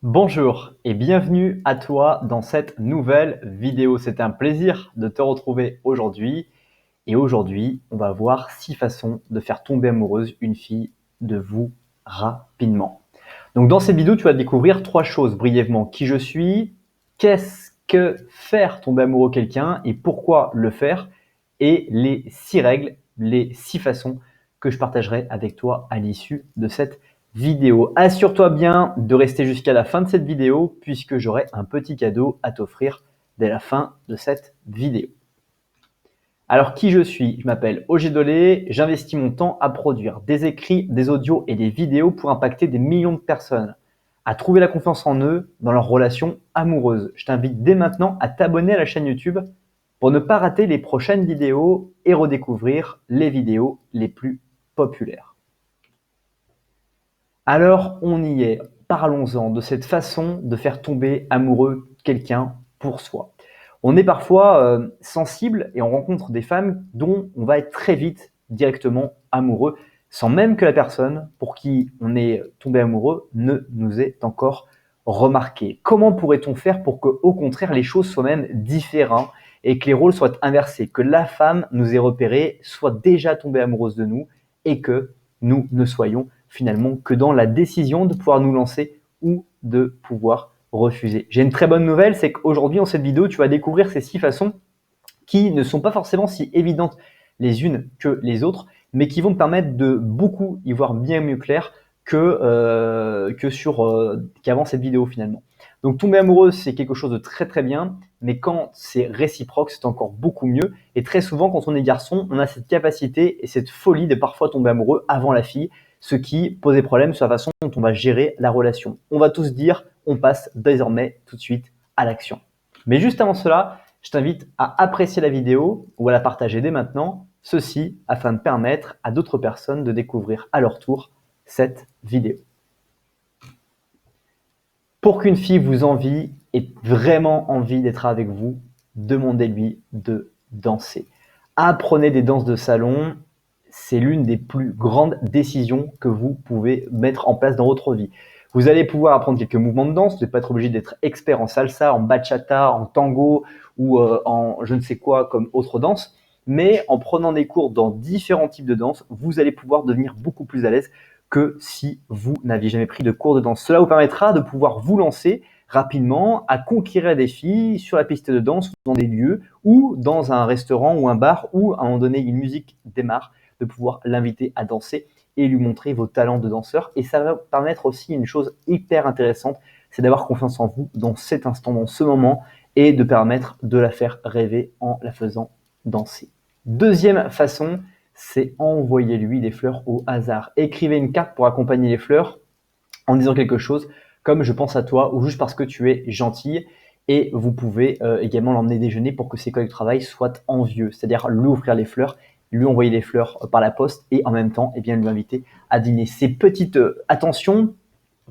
Bonjour et bienvenue à toi dans cette nouvelle vidéo. C'est un plaisir de te retrouver aujourd'hui. Et aujourd'hui, on va voir 6 façons de faire tomber amoureuse une fille de vous rapidement. Donc dans cette vidéo, tu vas découvrir 3 choses brièvement. Qui je suis, qu'est-ce que faire tomber amoureux quelqu'un et pourquoi le faire, et les 6 règles, les 6 façons que je partagerai avec toi à l'issue de cette vidéo. Assure-toi bien de rester jusqu'à la fin de cette vidéo puisque j'aurai un petit cadeau à t'offrir dès la fin de cette vidéo. Alors qui je suis? Je m'appelle Ogé Dolé, j'investis mon temps à produire des écrits, des audios et des vidéos pour impacter des millions de personnes à trouver la confiance en eux dans leurs relations amoureuses. Je t'invite dès maintenant à t'abonner à la chaîne YouTube pour ne pas rater les prochaines vidéos et redécouvrir les vidéos les plus populaires. Alors on y est, parlons-en de cette façon de faire tomber amoureux quelqu'un pour soi. On est parfois sensible et on rencontre des femmes dont on va être très vite directement amoureux sans même que la personne pour qui on est tombé amoureux ne nous ait encore remarqué. Comment pourrait-on faire pour que, au contraire, les choses soient même différentes et que les rôles soient inversés, que la femme nous ait repérés, soit déjà tombée amoureuse de nous et que nous ne soyons finalement que dans la décision de pouvoir nous lancer ou de pouvoir refuser. J'ai une très bonne nouvelle, c'est qu'aujourd'hui, dans cette vidéo, tu vas découvrir ces 6 façons qui ne sont pas forcément si évidentes les unes que les autres, mais qui vont te permettre de beaucoup y voir bien mieux clair qu'avant cette vidéo finalement. Donc tomber amoureux, c'est quelque chose de très très bien, mais quand c'est réciproque, c'est encore beaucoup mieux. Et très souvent, quand on est garçon, on a cette capacité et cette folie de parfois tomber amoureux avant la fille, ce qui posait problème sur la façon dont on va gérer la relation. On va tous dire, on passe désormais tout de suite à l'action. Mais juste avant cela, je t'invite à apprécier la vidéo ou à la partager dès maintenant, ceci afin de permettre à d'autres personnes de découvrir à leur tour cette vidéo. Pour qu'une fille vous envie et vraiment envie d'être avec vous, demandez-lui de danser. Apprenez des danses de salon, c'est l'une des plus grandes décisions que vous pouvez mettre en place dans votre vie. Vous allez pouvoir apprendre quelques mouvements de danse, vous n'êtes pas être obligé d'être expert en salsa, en bachata, en tango ou en je ne sais quoi comme autre danse, mais en prenant des cours dans différents types de danse, vous allez pouvoir devenir beaucoup plus à l'aise que si vous n'aviez jamais pris de cours de danse. Cela vous permettra de pouvoir vous lancer rapidement à conquérir des filles sur la piste de danse, dans des lieux ou dans un restaurant ou un bar où à un moment donné une musique démarre, de pouvoir l'inviter à danser et lui montrer vos talents de danseur. Et ça va permettre aussi une chose hyper intéressante, c'est d'avoir confiance en vous dans cet instant, dans ce moment, et de permettre de la faire rêver en la faisant danser. Deuxième façon, c'est envoyer-lui des fleurs au hasard. Écrivez une carte pour accompagner les fleurs en disant quelque chose comme je pense à toi ou juste parce que tu es gentille. Et vous pouvez également l'emmener déjeuner pour que ses collègues de travail soient envieux, c'est-à-dire lui offrir les fleurs, lui envoyer les fleurs par la poste et en même temps lui inviter à dîner. Ces petites attentions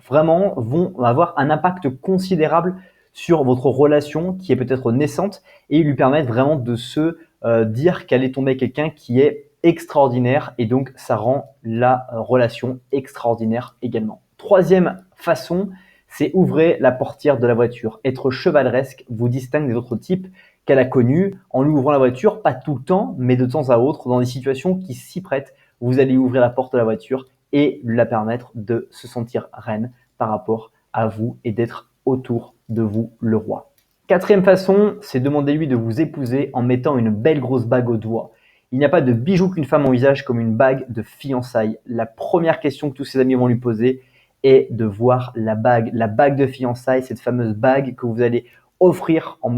vraiment vont avoir un impact considérable sur votre relation qui est peut-être naissante et lui permettre vraiment de se dire qu'elle est tombée avec quelqu'un qui est extraordinaire et donc ça rend la relation extraordinaire également. Troisième façon, c'est ouvrir la portière de la voiture. Être chevaleresque vous distingue des autres types qu'elle a connus en lui ouvrant la voiture, pas tout le temps, mais de temps à autre, dans des situations qui s'y prêtent. Vous allez ouvrir la porte de la voiture et lui la permettre de se sentir reine par rapport à vous et d'être autour de vous le roi. Quatrième façon, c'est demander-lui de vous épouser en mettant une belle grosse bague au doigt. Il n'y a pas de bijou qu'une femme envisage comme une bague de fiançailles. La première question que tous ses amis vont lui poser est de voir la bague de fiançailles, cette fameuse bague que vous allez offrir en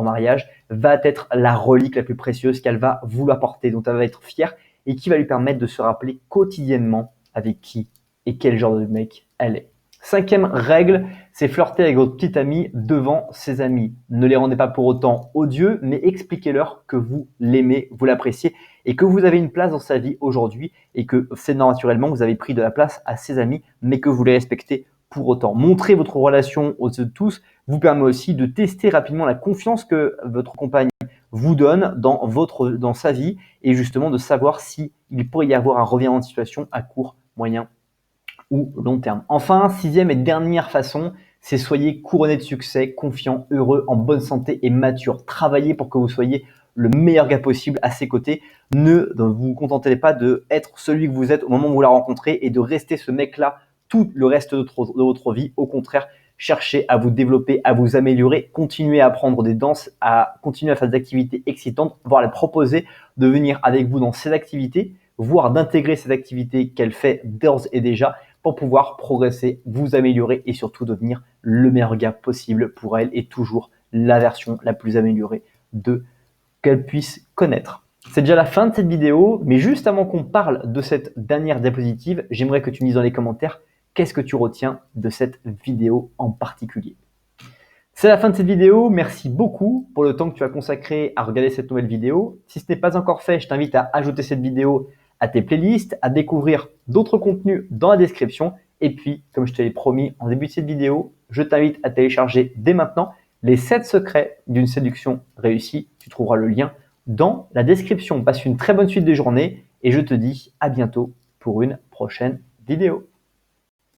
mariage, va être la relique la plus précieuse qu'elle va vouloir porter, dont elle va être fière et qui va lui permettre de se rappeler quotidiennement avec qui et quel genre de mec elle est. Cinquième règle, c'est flirter avec votre petite amie devant ses amis. Ne les rendez pas pour autant odieux, mais expliquez-leur que vous l'aimez, vous l'appréciez et que vous avez une place dans sa vie aujourd'hui et que c'est naturellement vous avez pris de la place à ses amis, mais que vous les respectez pour autant. Montrer votre relation aux yeux de tous vous permet aussi de tester rapidement la confiance que votre compagne vous donne dans sa vie et justement de savoir s'il pourrait y avoir un revirement de situation à court, moyen ou long terme. Enfin, sixième et dernière façon, c'est soyez couronné de succès, confiant, heureux, en bonne santé et mature. Travaillez pour que vous soyez le meilleur gars possible à ses côtés. Ne vous contentez pas de être celui que vous êtes au moment où vous la rencontrez et de rester ce mec-là tout le reste de votre vie. Au contraire, cherchez à vous développer, à vous améliorer, continuez à apprendre des danses, à continuer à faire des activités excitantes, voire les proposer de venir avec vous dans ces activités, voire d'intégrer ces activités qu'elle fait d'ores et déjà pour pouvoir progresser, vous améliorer et surtout devenir le meilleur gars possible pour elle et toujours la version la plus améliorée de qu'elle puisse connaître. C'est déjà la fin de cette vidéo, mais juste avant qu'on parle de cette dernière diapositive, j'aimerais que tu me dises dans les commentaires qu'est-ce que tu retiens de cette vidéo en particulier. C'est la fin de cette vidéo. Merci beaucoup pour le temps que tu as consacré à regarder cette nouvelle vidéo. Si ce n'est pas encore fait, je t'invite à ajouter cette vidéo à tes playlists, à découvrir d'autres contenus dans la description. Et puis, comme je te l'ai promis en début de cette vidéo, je t'invite à télécharger dès maintenant les 7 secrets d'une séduction réussie. Tu trouveras le lien dans la description. Passe une très bonne suite de journée et je te dis à bientôt pour une prochaine vidéo.